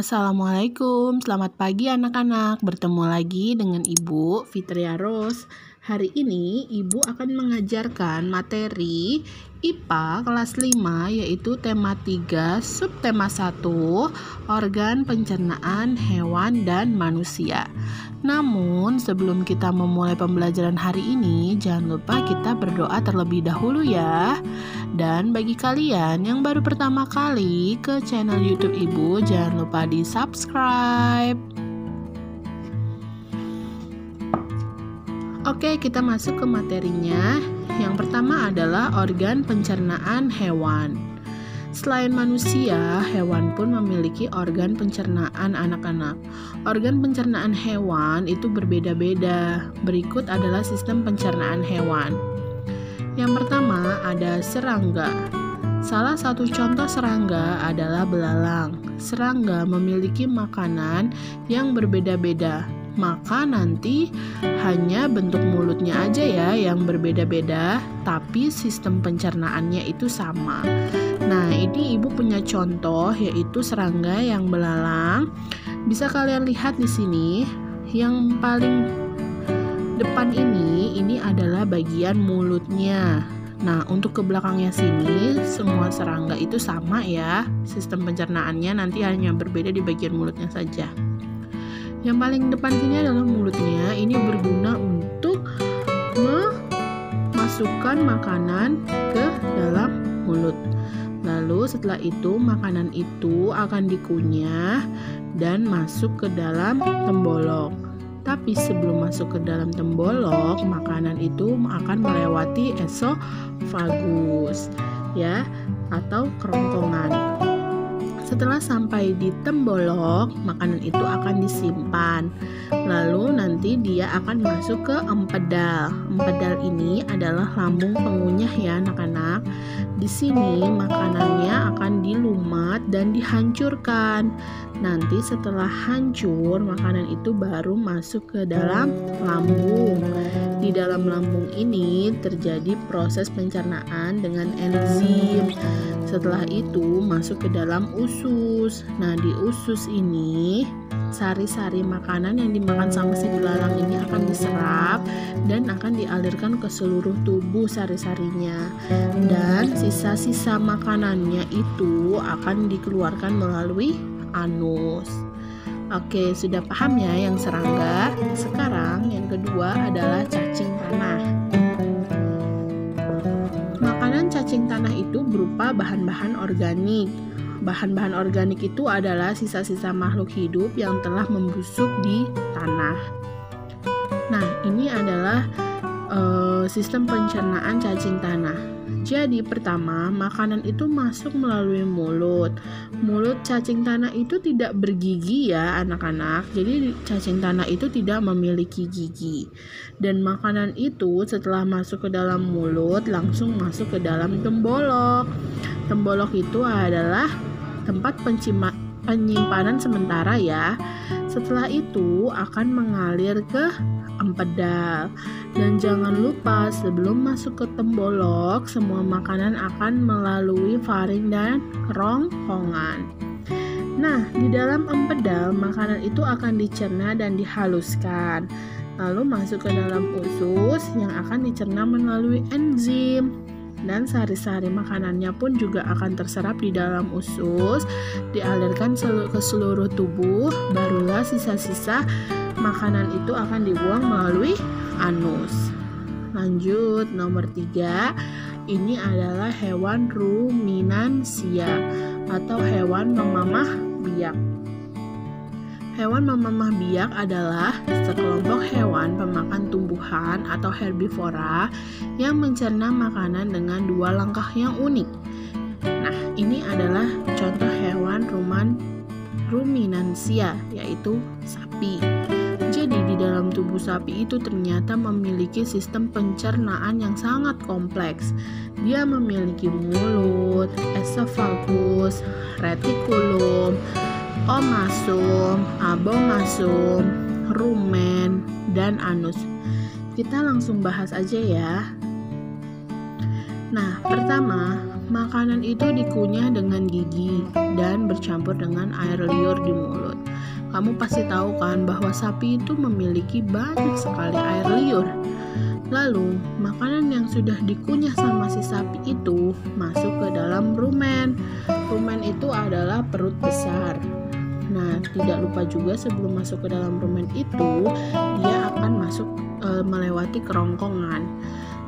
Assalamualaikum, selamat pagi anak-anak. Bertemu lagi dengan Ibu Fitria Rose. Hari ini Ibu akan mengajarkan materi IPA kelas 5, yaitu tema 3, subtema 1, organ pencernaan hewan dan manusia. Namun sebelum kita memulai pembelajaran hari ini, jangan lupa kita berdoa terlebih dahulu ya. Dan bagi kalian yang baru pertama kali ke channel YouTube Ibu, jangan lupa di subscribe. Oke, kita masuk ke materinya. Yang pertama adalah organ pencernaan hewan. Selain manusia, hewan pun memiliki organ pencernaan anak-anak. Organ pencernaan hewan itu berbeda-beda. Berikut adalah sistem pencernaan hewan. Yang pertama ada serangga. Salah satu contoh serangga adalah belalang. Serangga memiliki makanan yang berbeda-beda. Maka nanti hanya bentuk mulutnya aja ya yang berbeda-beda, tapi sistem pencernaannya itu sama. Nah, ini Ibu punya contoh yaitu serangga yang belalang. Bisa kalian lihat di sini, yang paling depan ini adalah bagian mulutnya. Nah, untuk ke belakangnya sini, semua serangga itu sama ya. Sistem pencernaannya nanti hanya berbeda di bagian mulutnya saja. Yang paling depan sini adalah mulutnya. Ini berguna untuk memasukkan makanan ke dalam mulut. Lalu setelah itu makanan itu akan dikunyah dan masuk ke dalam tembolok. Tapi sebelum masuk ke dalam tembolok, makanan itu akan melewati esofagus ya, atau kerongkongan. Setelah sampai di tembolok, makanan itu akan disimpan. Lalu nanti dia akan masuk ke empedal. Empedal ini adalah lambung pengunyah ya anak-anak. Di sini makanannya akan dilumat dan dihancurkan. Nanti setelah hancur, makanan itu baru masuk ke dalam lambung. Di dalam lambung ini terjadi proses pencernaan dengan enzim. Setelah itu masuk ke dalam usus. Nah, di usus ini sari-sari makanan yang dimakan sama si belalang ini akan diserap dan akan dialirkan ke seluruh tubuh sari-sarinya. Dan sisa-sisa makanannya itu akan dikeluarkan melalui anus. Oke, sudah paham ya yang serangga? Sekarang yang kedua adalah cacing tanah. Makanan cacing tanah itu berupa bahan-bahan organik. Bahan-bahan organik itu adalah sisa-sisa makhluk hidup yang telah membusuk di tanah. Nah, ini adalah sistem pencernaan cacing tanah. Jadi pertama, makanan itu masuk melalui mulut. Mulut cacing tanah itu tidak bergigi ya anak-anak. Jadi cacing tanah itu tidak memiliki gigi. Dan makanan itu setelah masuk ke dalam mulut langsung masuk ke dalam tembolok. Tembolok itu adalah tempat penyimpanan sementara ya. Setelah itu akan mengalir ke empedal. Dan jangan lupa sebelum masuk ke tembolok, semua makanan akan melalui faring dan kerongkongan. Nah, di dalam empedal makanan itu akan dicerna dan dihaluskan. Lalu masuk ke dalam usus yang akan dicerna melalui enzim. Dan sari-sari makanannya pun juga akan terserap di dalam usus, dialirkan ke seluruh tubuh, barulah sisa-sisa makanan itu akan dibuang melalui anus. Lanjut, nomor 3, ini adalah hewan ruminansia atau hewan memamah biak. Hewan memamah biak adalah sekelompok hewan pemakan tumbuhan atau herbivora yang mencerna makanan dengan dua langkah yang unik. Nah, ini adalah contoh hewan ruminansia, yaitu sapi. Jadi di dalam tubuh sapi itu ternyata memiliki sistem pencernaan yang sangat kompleks. Dia memiliki mulut, esofagus, retikulum, omasum, abomasum, rumen, dan anus. Kita langsung bahas aja ya. Nah, pertama, makanan itu dikunyah dengan gigi dan bercampur dengan air liur di mulut. Kamu pasti tahu kan bahwa sapi itu memiliki banyak sekali air liur. Lalu, makanan yang sudah dikunyah sama si sapi itu masuk ke dalam rumen. Rumen itu adalah perut besar. Nah, tidak lupa juga sebelum masuk ke dalam rumen itu, dia akan masuk melewati kerongkongan.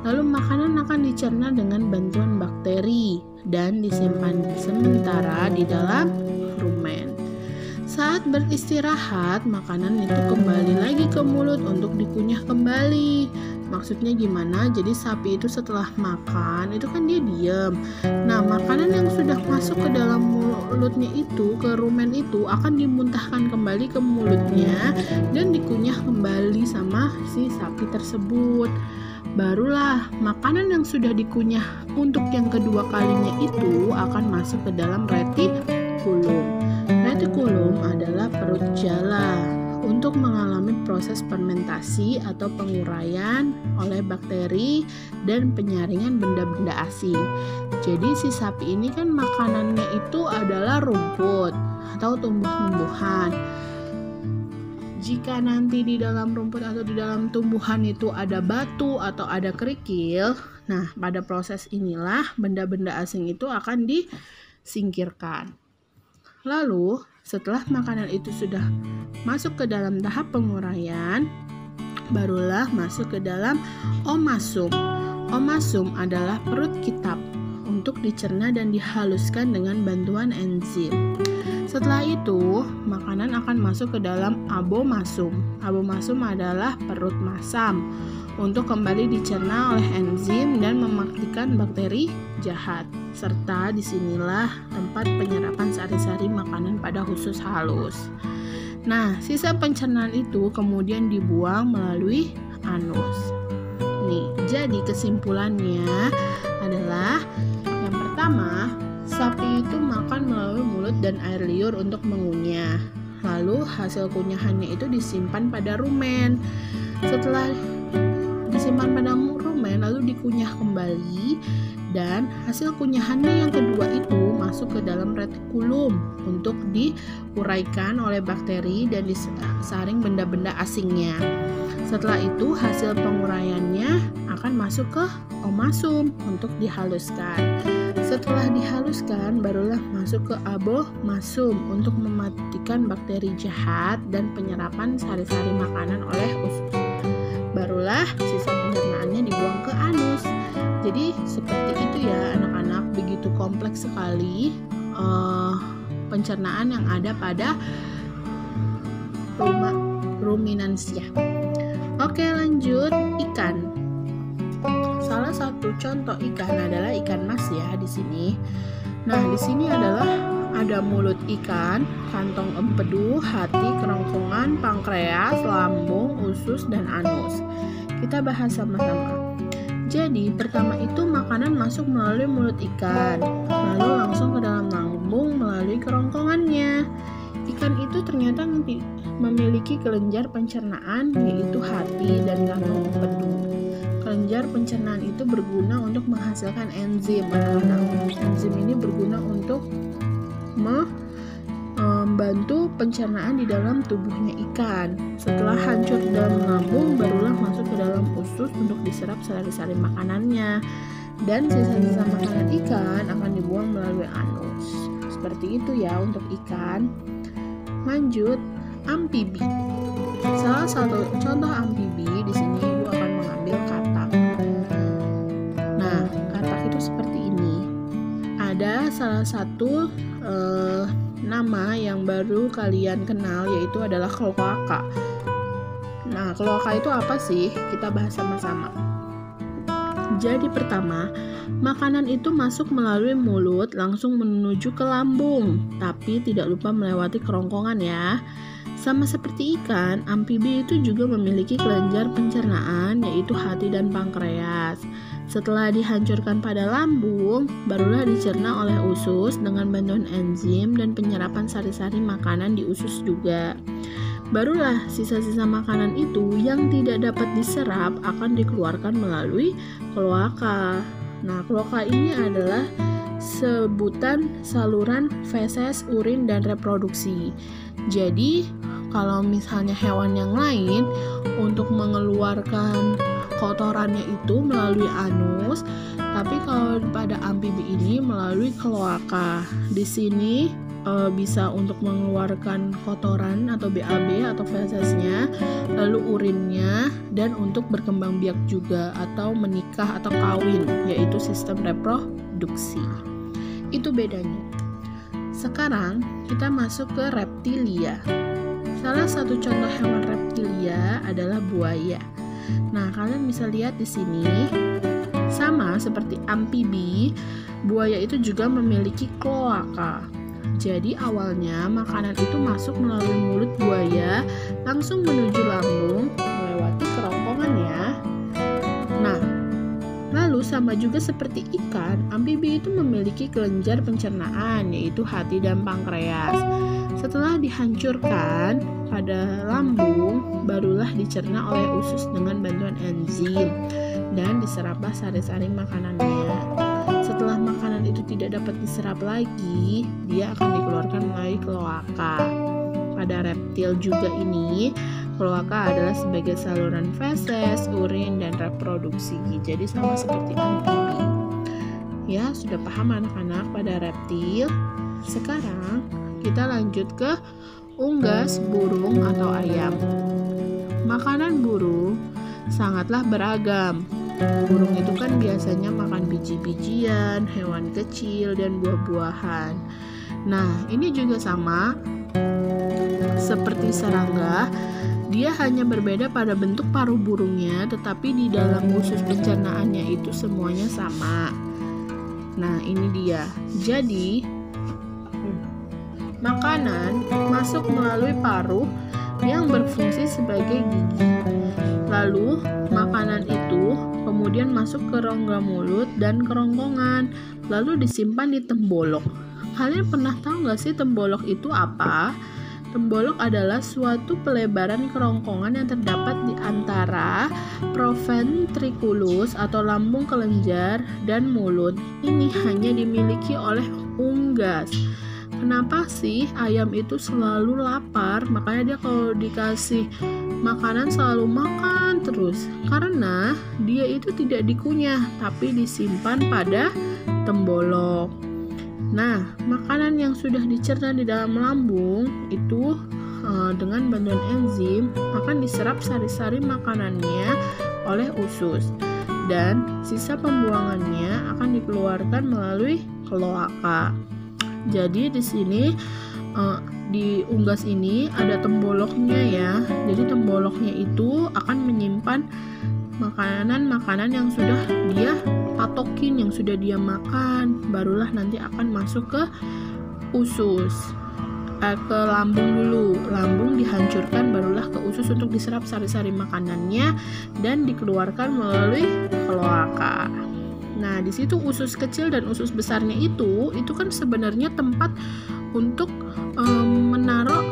Lalu makanan akan dicerna dengan bantuan bakteri dan disimpan sementara di dalam rumen. Saat beristirahat, makanan itu kembali lagi ke mulut untuk dikunyah kembali. Maksudnya gimana? Jadi sapi itu setelah makan, itu kan dia diam. Nah, makanan yang sudah masuk ke dalam mulutnya itu, ke rumen itu, akan dimuntahkan kembali ke mulutnya dan dikunyah kembali sama si sapi tersebut. Barulah makanan yang sudah dikunyah untuk yang kedua kalinya itu akan masuk ke dalam retikulum. Retikulum adalah perut jala untuk mengalami proses fermentasi atau penguraian oleh bakteri dan penyaringan benda-benda asing. Jadi si sapi ini kan makanannya itu adalah rumput atau tumbuh-tumbuhan. Jika nanti di dalam rumput atau di dalam tumbuhan itu ada batu atau ada kerikil, nah pada proses inilah benda-benda asing itu akan disingkirkan. Lalu setelah makanan itu sudah masuk ke dalam tahap penguraian, barulah masuk ke dalam omasum. Omasum adalah perut kitab untuk dicerna dan dihaluskan dengan bantuan enzim. Setelah itu, makanan akan masuk ke dalam abomasum. Abomasum adalah perut masam untuk kembali dicerna oleh enzim dan mematikan bakteri jahat. Serta disinilah tempat penyerapan sari-sari makanan pada usus halus. Nah, sisa pencernaan itu kemudian dibuang melalui anus. Nih, jadi kesimpulannya adalah yang pertama, sapi itu makan melalui mulut dan air liur untuk mengunyah. Lalu hasil kunyahannya itu disimpan pada rumen. Setelah disimpan pada rumen, lalu dikunyah kembali. Dan hasil kunyahannya yang kedua itu masuk ke dalam retikulum untuk diuraikan oleh bakteri dan disaring benda-benda asingnya. Setelah itu hasil penguraiannya akan masuk ke omasum untuk dihaluskan. Setelah dihaluskan, barulah masuk ke abomasum untuk mematikan bakteri jahat dan penyerapan sari-sari makanan oleh usus. Barulah sisa pencernaannya dibuang ke anus. Jadi seperti itu ya anak-anak, begitu kompleks sekali pencernaan yang ada pada ruminansia. Oke, lanjut, ikan. Salah satu contoh ikan adalah ikan mas ya di sini. Nah, di sini adalah ada mulut ikan, kantong empedu, hati, kerongkongan, pankreas, lambung, usus, dan anus. Kita bahas sama-sama. Jadi, pertama itu makanan masuk melalui mulut ikan, lalu langsung ke dalam lambung melalui kerongkongannya. Ikan itu ternyata memiliki kelenjar pencernaan, yaitu hati dan kantong empedu. Kelenjar pencernaan itu berguna untuk menghasilkan enzim. Enzim ini berguna untuk membantu pencernaan di dalam tubuhnya ikan. Setelah hancur di dalam lambung, barulah masuk ke dalam usus untuk diserap sari-sari makanannya. Dan sisa-sisa makanan ikan akan dibuang melalui anus. Seperti itu ya untuk ikan. Lanjut, amfibi. Salah satu contoh amfibi di sini Ibu akan mengambil katak. Nah, katak itu seperti ini. Ada salah satu nama yang baru kalian kenal, yaitu adalah kloaka. Nah, kloaka itu apa sih? Kita bahas sama-sama. Jadi pertama, makanan itu masuk melalui mulut langsung menuju ke lambung, tapi tidak lupa melewati kerongkongan ya. Sama seperti ikan, amfibi itu juga memiliki kelenjar pencernaan, yaitu hati dan pankreas. Setelah dihancurkan pada lambung, barulah dicerna oleh usus dengan bantuan enzim dan penyerapan sari-sari makanan di usus juga. Barulah sisa-sisa makanan itu yang tidak dapat diserap akan dikeluarkan melalui kloaka. Nah, kloaka ini adalah sebutan saluran feses, urin, dan reproduksi. Jadi, kalau misalnya hewan yang lain untuk mengeluarkan kotorannya itu melalui anus, tapi kalau pada amfibi ini melalui kloaka. Di sini bisa untuk mengeluarkan kotoran atau BAB atau fesesnya, lalu urinnya, dan untuk berkembang biak juga atau menikah atau kawin, yaitu sistem reproduksi. Itu bedanya. Sekarang kita masuk ke reptilia. Salah satu contoh hewan reptilia adalah buaya. Nah, kalian bisa lihat di sini, sama seperti amfibi, buaya itu juga memiliki kloaka. Jadi awalnya makanan itu masuk melalui mulut buaya, langsung menuju lambung, melewati kerongkongan ya. Nah, lalu sama juga seperti ikan, amfibi itu memiliki kelenjar pencernaan, yaitu hati dan pankreas. Setelah dihancurkan pada lambung, barulah dicerna oleh usus dengan bantuan enzim dan diseraplah sari-sari makanannya. Setelah makanan itu tidak dapat diserap lagi, dia akan dikeluarkan melalui kloaka. Pada reptil juga ini, kloaka adalah sebagai saluran feses, urin, dan reproduksi. Jadi sama seperti amfibi. Ya, sudah paham anak-anak pada reptil? Sekarang kita lanjut ke unggas, burung, atau ayam. Makanan burung sangatlah beragam. Burung itu kan biasanya makan biji-bijian, hewan kecil, dan buah-buahan. Nah, ini juga sama seperti serangga. Dia hanya berbeda pada bentuk paruh burungnya, tetapi di dalam usus pencernaannya itu semuanya sama. Nah, ini dia. Jadi, makanan masuk melalui paruh yang berfungsi sebagai gigi. Lalu, makanan itu kemudian masuk ke rongga mulut dan kerongkongan, lalu disimpan di tembolok. Kalian pernah tahu nggak sih tembolok itu apa? Tembolok adalah suatu pelebaran kerongkongan yang terdapat di antara proventriculus atau lambung kelenjar dan mulut. Ini hanya dimiliki oleh unggas. Kenapa sih ayam itu selalu lapar? Makanya dia kalau dikasih makanan selalu makan terus. Karena dia itu tidak dikunyah, tapi disimpan pada tembolok. Nah, makanan yang sudah dicerna di dalam lambung itu dengan bantuan enzim akan diserap sari-sari makanannya oleh usus. Dan sisa pembuangannya akan dikeluarkan melalui kloaka. Jadi di sini di unggas ini ada temboloknya ya. Jadi temboloknya itu akan menyimpan makanan-makanan yang sudah dia patokin, yang sudah dia makan, barulah nanti akan masuk ke usus. Ke lambung dulu. Lambung dihancurkan barulah ke usus untuk diserap sari-sari makanannya dan dikeluarkan melalui kloaka. Nah, di situ usus kecil dan usus besarnya itu kan sebenarnya tempat untuk menaruh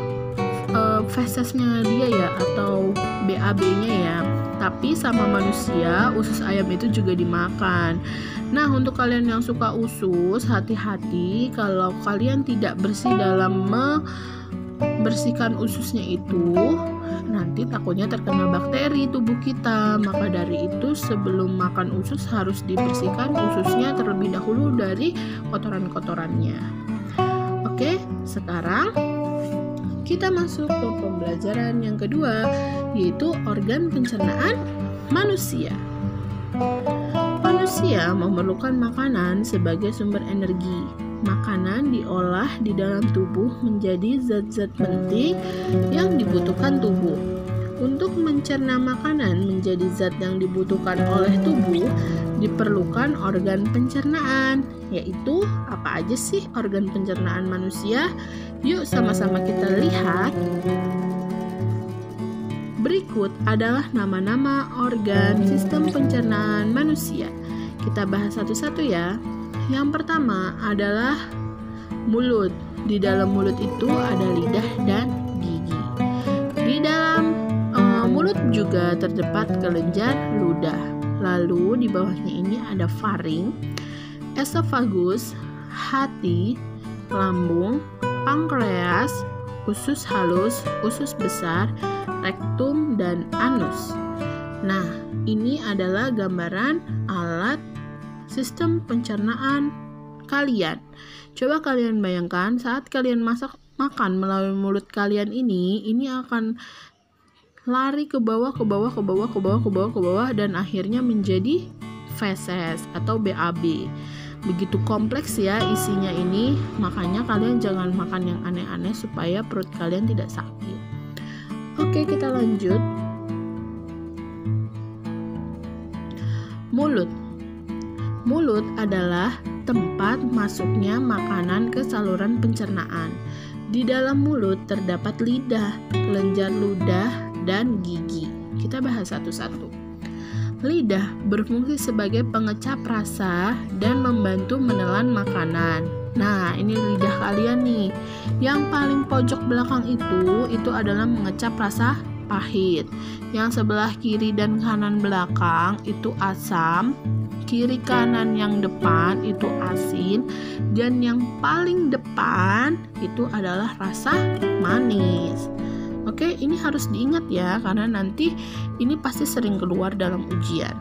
fesesnya dia ya, atau BAB-nya ya. Tapi sama manusia, usus ayam itu juga dimakan. Nah, untuk kalian yang suka usus, hati-hati kalau kalian tidak bersih dalam membersihkan ususnya itu, nanti takutnya terkena bakteri tubuh kita. Maka dari itu sebelum makan usus harus dibersihkan ususnya terlebih dahulu dari kotoran-kotorannya. Oke, sekarang kita masuk ke pembelajaran yang kedua, yaitu organ pencernaan manusia. Manusia memerlukan makanan sebagai sumber energi. Makanan diolah di dalam tubuh menjadi zat-zat penting yang dibutuhkan tubuh. Untuk mencerna makanan menjadi zat yang dibutuhkan oleh tubuh, diperlukan organ pencernaan. Yaitu apa aja sih organ pencernaan manusia? Yuk sama-sama kita lihat. Berikut adalah nama-nama organ sistem pencernaan manusia. Kita bahas satu-satu ya. Yang pertama adalah mulut. Di dalam mulut itu ada lidah dan gigi. Di dalam mulut juga terdapat kelenjar ludah. Lalu di bawahnya ini ada faring, esofagus, hati, lambung, pankreas, usus halus, usus besar, rektum, dan anus. Nah, ini adalah gambaran alat sistem pencernaan kalian. Coba kalian bayangkan saat kalian makan melalui mulut kalian ini akan lari ke bawah dan akhirnya menjadi feses atau BAB. Begitu kompleks ya isinya ini, makanya kalian jangan makan yang aneh-aneh supaya perut kalian tidak sakit. Oke, kita lanjut. Mulut adalah tempat masuknya makanan ke saluran pencernaan. Di dalam mulut terdapat lidah, kelenjar ludah, dan gigi. Kita bahas satu-satu. Lidah berfungsi sebagai pengecap rasa dan membantu menelan makanan. Nah, ini lidah kalian nih. Yang paling pojok belakang itu adalah mengecap rasa pahit. Yang sebelah kiri dan kanan belakang itu asam. Kiri kanan yang depan itu asin, dan yang paling depan itu adalah rasa manis. Oke, ini harus diingat ya, karena nanti ini pasti sering keluar dalam ujian.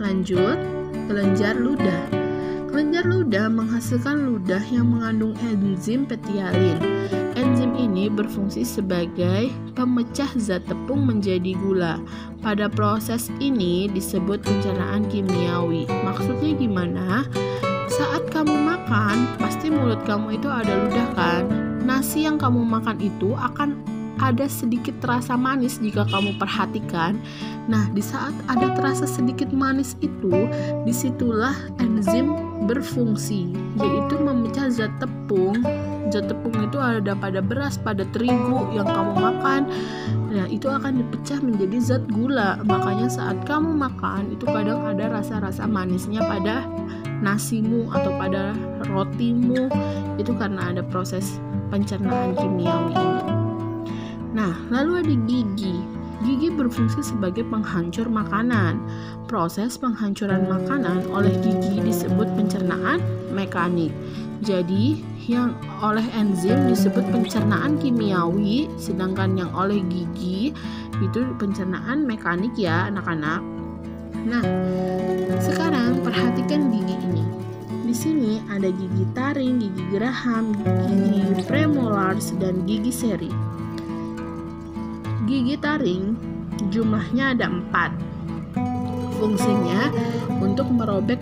Lanjut, kelenjar ludah. Kelenjar ludah menghasilkan ludah yang mengandung enzim petialin. Enzim ini berfungsi sebagai pemecah zat tepung menjadi gula. Pada proses ini disebut pencernaan kimiawi. Maksudnya gimana? Saat kamu makan, pasti mulut kamu itu ada ludah kan? Nasi yang kamu makan itu akan ada sedikit terasa manis jika kamu perhatikan. Nah, di saat ada terasa sedikit manis itu, disitulah enzim berfungsi, yaitu memecah zat tepung. Zat tepung itu ada pada beras, pada terigu yang kamu makan. Nah, itu akan dipecah menjadi zat gula. Makanya saat kamu makan, itu kadang ada rasa-rasa manisnya pada nasimu atau pada rotimu. Itu karena ada proses pencernaan kimiawi ini. Nah, lalu ada gigi. Gigi berfungsi sebagai penghancur makanan. Proses penghancuran makanan oleh gigi disebut pencernaan mekanik. Jadi, yang oleh enzim disebut pencernaan kimiawi, sedangkan yang oleh gigi itu pencernaan mekanik ya, anak-anak. Nah, sekarang perhatikan gigi ini. Di sini ada gigi taring, gigi geraham, gigi premolars, dan gigi seri. Gigi taring jumlahnya ada 4. Fungsinya untuk merobek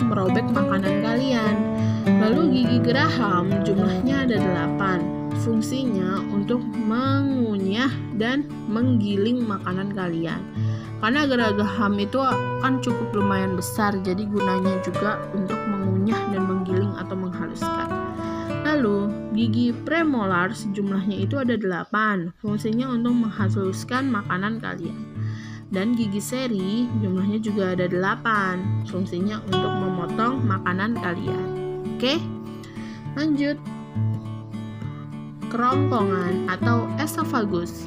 makanan kalian. Lalu gigi geraham jumlahnya ada 8. Fungsinya untuk mengunyah dan menggiling makanan kalian. Karena geraham itu kan cukup lumayan besar, jadi gunanya juga untuk mengunyah dan menggiling atau menghaluskan. Lalu, gigi premolars jumlahnya itu ada 8. Fungsinya untuk menghaluskan makanan kalian. Dan gigi seri jumlahnya juga ada 8. Fungsinya untuk memotong makanan kalian. Oke? Lanjut. Kerongkongan atau esofagus.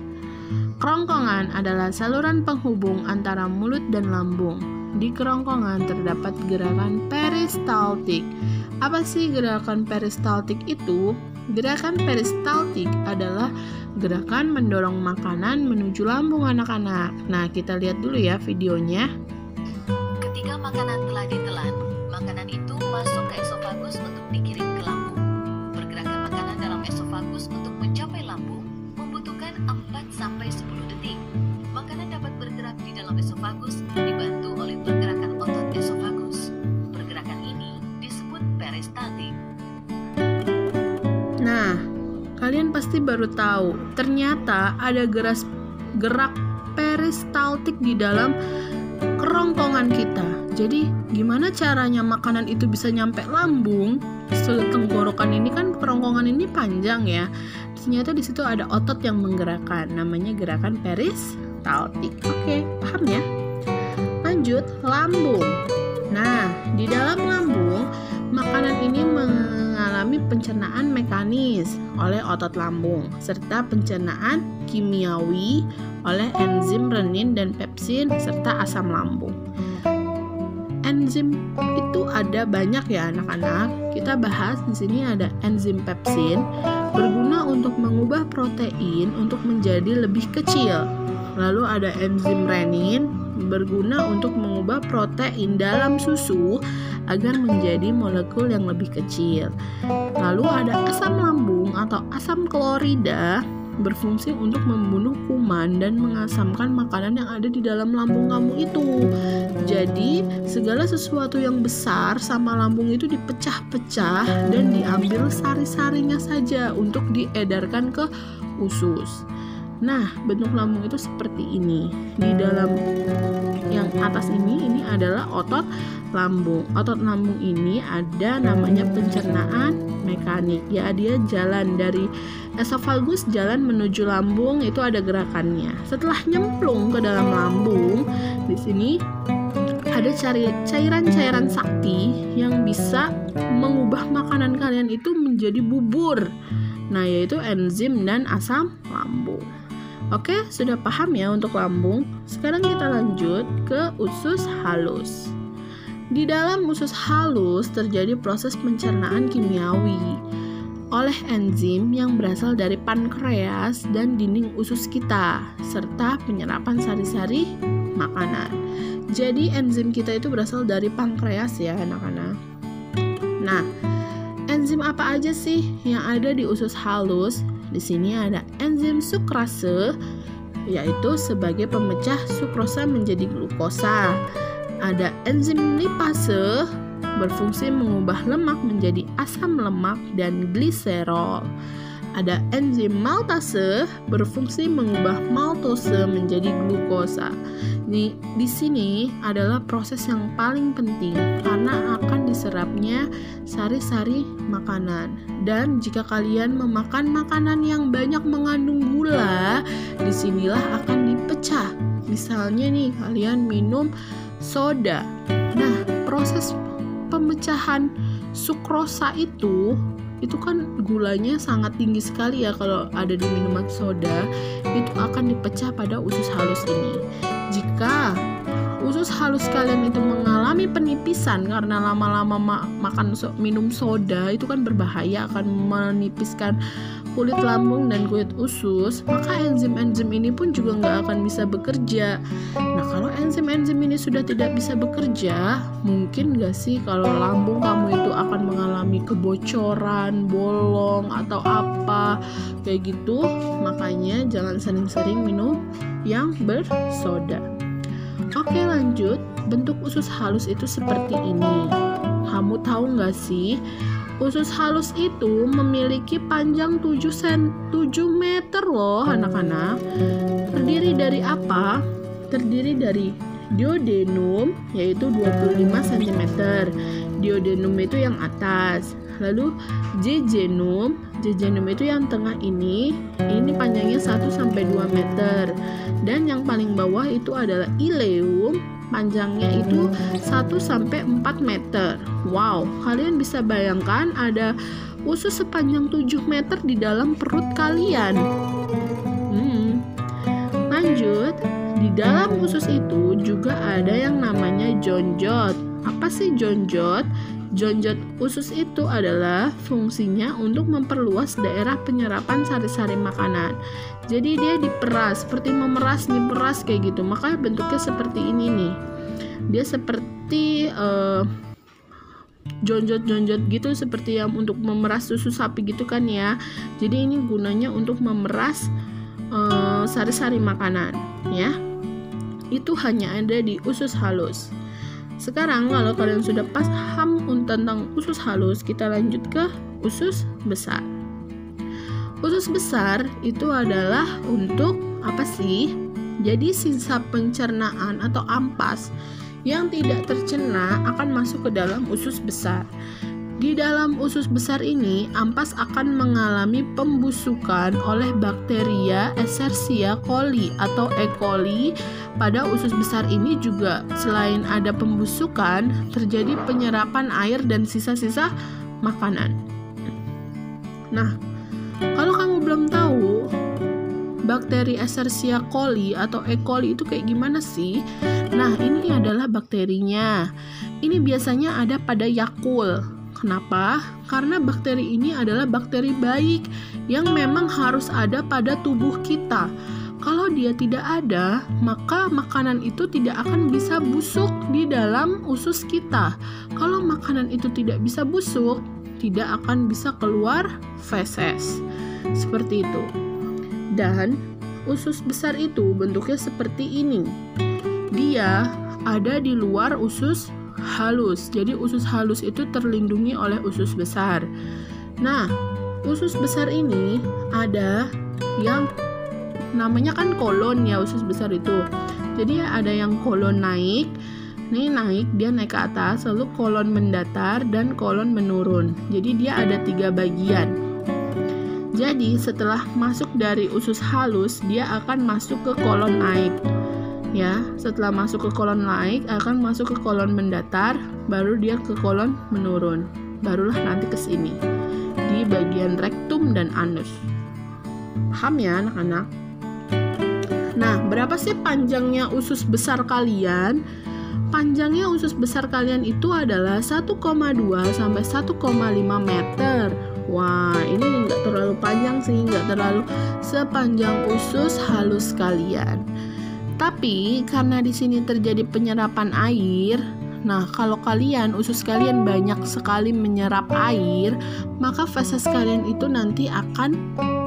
Kerongkongan adalah saluran penghubung antara mulut dan lambung. Di kerongkongan terdapat gerakan peristaltik. Apa sih gerakan peristaltik itu? Gerakan peristaltik adalah gerakan mendorong makanan menuju lambung anak-anak. Nah, kita lihat dulu ya videonya. Ketika makanan telah ditelan, makanan itu masuk ke esofagus untuk dikirim ke lambung. Pergerakan makanan dalam esofagus untuk mencapai lambung membutuhkan 4-10 detik. Makanan dapat bergerak di dalam esofagus dibantu oleh pergerakan otot esofagus. Pergerakan ini disebut peristaltik. Nah, kalian pasti baru tahu, ternyata ada gerak peristaltik di dalam kerongkongan kita. Jadi, gimana caranya makanan itu bisa nyampe lambung? Tenggorokan ini kan, kerongkongan ini panjang ya. Ternyata di situ ada otot yang menggerakkan, namanya gerakan peristaltik. Oke, paham ya? Lanjut, lambung. Nah, di dalam lambung, makanan ini mengalami pencernaan mekanis oleh otot lambung, serta pencernaan kimiawi oleh enzim renin dan pepsin, serta asam lambung. enzim itu ada banyak ya anak-anak. Kita bahas di sini ada enzim pepsin, berguna untuk mengubah protein untuk menjadi lebih kecil. Lalu ada enzim renin, berguna untuk mengubah protein dalam susu agar menjadi molekul yang lebih kecil. Lalu ada asam lambung atau asam klorida, berfungsi untuk membunuh kuman dan mengasamkan makanan yang ada di dalam lambung kamu itu. Jadi, segala sesuatu yang besar sama lambung itu dipecah-pecah dan diambil sari-sarinya saja untuk diedarkan ke usus. Nah, bentuk lambung itu seperti ini. Di dalam yang atas ini adalah otot lambung. Otot lambung ini ada namanya pencernaan mekanik. Ya, dia jalan dari esofagus jalan menuju lambung, itu ada gerakannya. Setelah nyemplung ke dalam lambung, di sini ada cairan-cairan sakti yang bisa mengubah makanan kalian itu menjadi bubur. Nah, yaitu enzim dan asam lambung. Oke, sudah paham ya untuk lambung? Sekarang kita lanjut ke usus halus. Di dalam usus halus terjadi proses pencernaan kimiawi oleh enzim yang berasal dari pankreas dan dinding usus kita, serta penyerapan sari-sari makanan. Jadi enzim kita itu berasal dari pankreas ya anak-anak. Nah, enzim apa aja sih yang ada di usus halus? Di sini ada enzim sukrase, yaitu sebagai pemecah sukrosa menjadi glukosa. Ada enzim lipase, berfungsi mengubah lemak menjadi asam lemak dan gliserol. Ada enzim maltase, berfungsi mengubah maltose menjadi glukosa. Di sini adalah proses yang paling penting karena akan diserapnya sari-sari makanan. Dan jika kalian memakan makanan yang banyak mengandung gula, disinilah akan dipecah. Misalnya nih, kalian minum soda. Nah, proses pemecahan sukrosa itu kan gulanya sangat tinggi sekali ya kalau ada di minuman soda, itu akan dipecah pada usus halus ini. Jika usus halus kalian itu mengalami penipisan karena lama-lama minum soda, itu kan berbahaya, akan menipiskan kulit lambung dan kulit usus, maka enzim-enzim ini pun juga nggak akan bisa bekerja. Nah, kalau enzim-enzim ini sudah tidak bisa bekerja, mungkin nggak sih kalau lambung kamu itu akan mengalami kebocoran, bolong, atau apa kayak gitu. Makanya jangan sering-sering minum yang bersoda. Oke, lanjut. Bentuk usus halus itu seperti ini. Kamu tahu nggak sih, usus halus itu memiliki panjang 7 meter loh anak-anak. Terdiri dari apa? Terdiri dari duodenum, yaitu 25 cm. Duodenum itu yang atas. Lalu jejunum itu yang tengah ini panjangnya 1-2 meter. Dan yang paling bawah itu adalah ileum, panjangnya itu 1-4 meter. Wow, kalian bisa bayangkan ada usus sepanjang 7 meter di dalam perut kalian. Lanjut, di dalam usus itu juga ada yang namanya jonjot. Apa sih jonjot? Jonjot usus itu adalah fungsinya untuk memperluas daerah penyerapan sari-sari makanan. Jadi dia diperas, seperti memeras, diperas kayak gitu. Makanya bentuknya seperti ini nih. Dia seperti jonjot-jonjot gitu, seperti yang untuk memeras susu sapi gitu kan ya. Jadi ini gunanya untuk memeras sari-sari makanan ya. Itu hanya ada di usus halus. Sekarang kalau kalian sudah paham tentang usus halus, kita lanjut ke usus besar. Usus besar itu adalah untuk apa sih? Jadi sisa pencernaan atau ampas yang tidak tercerna akan masuk ke dalam usus besar. Di dalam usus besar ini, ampas akan mengalami pembusukan oleh bakteria Escherichia coli atau E. coli. Pada usus besar ini juga selain ada pembusukan, terjadi penyerapan air dan sisa-sisa makanan. Nah, kalau kamu belum tahu bakteri Escherichia coli atau E. coli itu kayak gimana sih? Nah, ini adalah bakterinya. ini biasanya ada pada Yakult. Kenapa? Karena bakteri ini adalah bakteri baik yang memang harus ada pada tubuh kita. Kalau dia tidak ada, maka makanan itu tidak akan bisa busuk di dalam usus kita. Kalau makanan itu tidak bisa busuk, tidak akan bisa keluar feses. Seperti itu. Dan usus besar itu bentuknya seperti ini. Dia ada di luar usus halus. Jadi usus halus itu terlindungi oleh usus besar. Nah, usus besar ini ada yang namanya kan kolon ya, usus besar itu. Jadi ada yang kolon naik. Nih naik, dia naik ke atas, lalu kolon mendatar dan kolon menurun. Jadi dia ada 3 bagian. Jadi setelah masuk dari usus halus, dia akan masuk ke kolon naik. Ya, setelah masuk ke kolon naik akan masuk ke kolon mendatar, baru dia ke kolon menurun. Barulah nanti ke sini di bagian rektum dan anus. Paham ya anak-anak? Nah, berapa sih panjangnya usus besar kalian? Panjangnya usus besar kalian itu adalah 1,2 sampai 1,5 meter. Wah, ini nggak terlalu panjang sih, nggak terlalu sepanjang usus halus kalian. Tapi karena di sini terjadi penyerapan air, nah kalau kalian usus kalian banyak sekali menyerap air, maka feses kalian itu nanti akan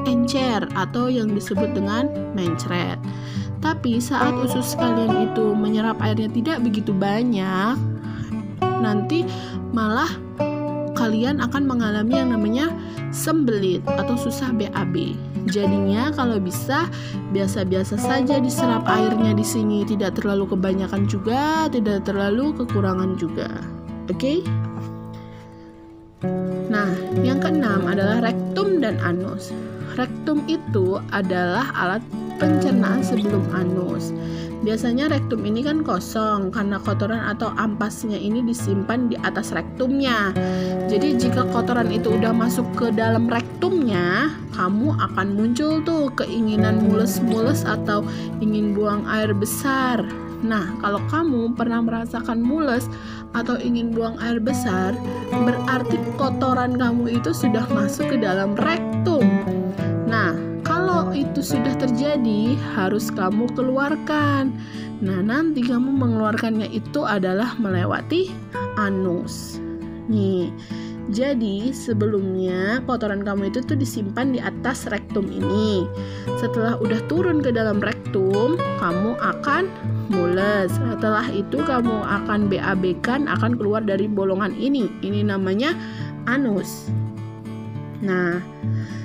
encer atau yang disebut dengan mencret. Tapi saat usus kalian itu menyerap airnya tidak begitu banyak, nanti malah kalian akan mengalami yang namanya sembelit atau susah BAB. Jadinya kalau bisa biasa-biasa saja diserap airnya di sini, tidak terlalu kebanyakan juga, tidak terlalu kekurangan juga. Oke? Nah, yang keenam adalah rektum dan anus. Rektum itu adalah alat pencernaan sebelum anus. Biasanya rektum ini kan kosong karena kotoran atau ampasnya ini disimpan di atas rektumnya. Jadi jika kotoran itu udah masuk ke dalam rektumnya, kamu akan muncul tuh keinginan mules-mules atau ingin buang air besar. Nah, kalau kamu pernah merasakan mules atau ingin buang air besar, berarti kotoran kamu itu sudah masuk ke dalam rektum. Nah, kalau itu sudah terjadi, harus kamu keluarkan. Nah, nanti kamu mengeluarkannya itu adalah melewati anus. Nih, jadi sebelumnya kotoran kamu itu tuh disimpan di atas rektum ini. Setelah udah turun ke dalam rektum, kamu akan mules. Setelah itu kamu akan BAB-kan, akan keluar dari bolongan ini. Ini namanya anus. Nah,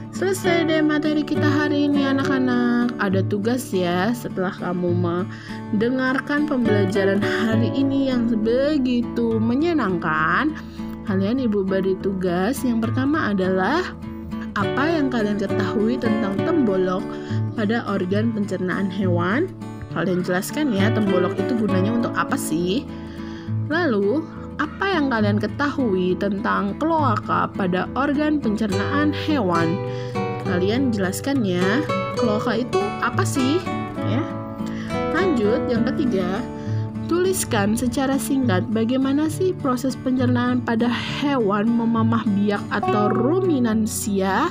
selesai deh materi kita hari ini anak-anak. Ada tugas ya setelah kamu mendengarkan pembelajaran hari ini yang begitu menyenangkan. Kalian ibu beri tugas. Yang pertama adalah apa yang kalian ketahui tentang tembolok pada organ pencernaan hewan. Kalian jelaskan ya tembolok itu gunanya untuk apa sih. Lalu apa yang kalian ketahui tentang kloaka pada organ pencernaan hewan? Kalian jelaskan ya, kloaka itu apa sih? Ya. Lanjut, yang ketiga, tuliskan secara singkat bagaimana sih proses pencernaan pada hewan memamah biak atau ruminansia.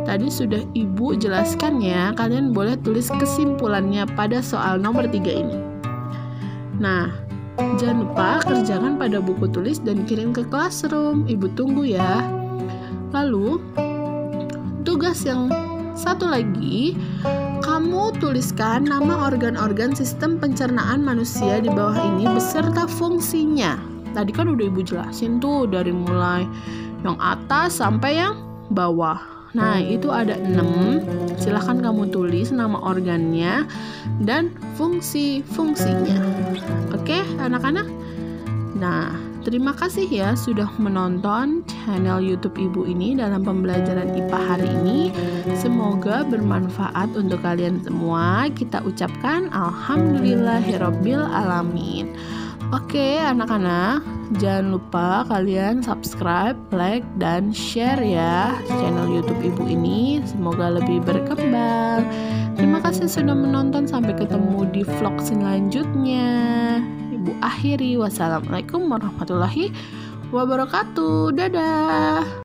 Tadi sudah ibu jelaskan ya, kalian boleh tulis kesimpulannya pada soal nomor 3 ini. Nah, jangan lupa kerjakan pada buku tulis dan kirim ke classroom. Ibu tunggu ya. Lalu, tugas yang satu lagi, kamu tuliskan nama organ-organ sistem pencernaan manusia di bawah ini beserta fungsinya. Tadi kan udah ibu jelasin tuh dari mulai yang atas sampai yang bawah. Nah, itu ada 6. Silahkan kamu tulis nama organnya dan fungsi-fungsinya. Oke, anak-anak? Nah, terima kasih ya sudah menonton channel YouTube Ibu ini dalam pembelajaran IPA hari ini. Semoga bermanfaat untuk kalian semua. Kita ucapkan alhamdulillahirabbil alamin. Oke, anak-anak, jangan lupa kalian subscribe, like, dan share ya channel YouTube Ibu ini. Semoga lebih berkembang. Terima kasih sudah menonton. Sampai ketemu di vlog selanjutnya. Ibu akhiri. Wassalamualaikum warahmatullahi wabarakatuh. Dadah.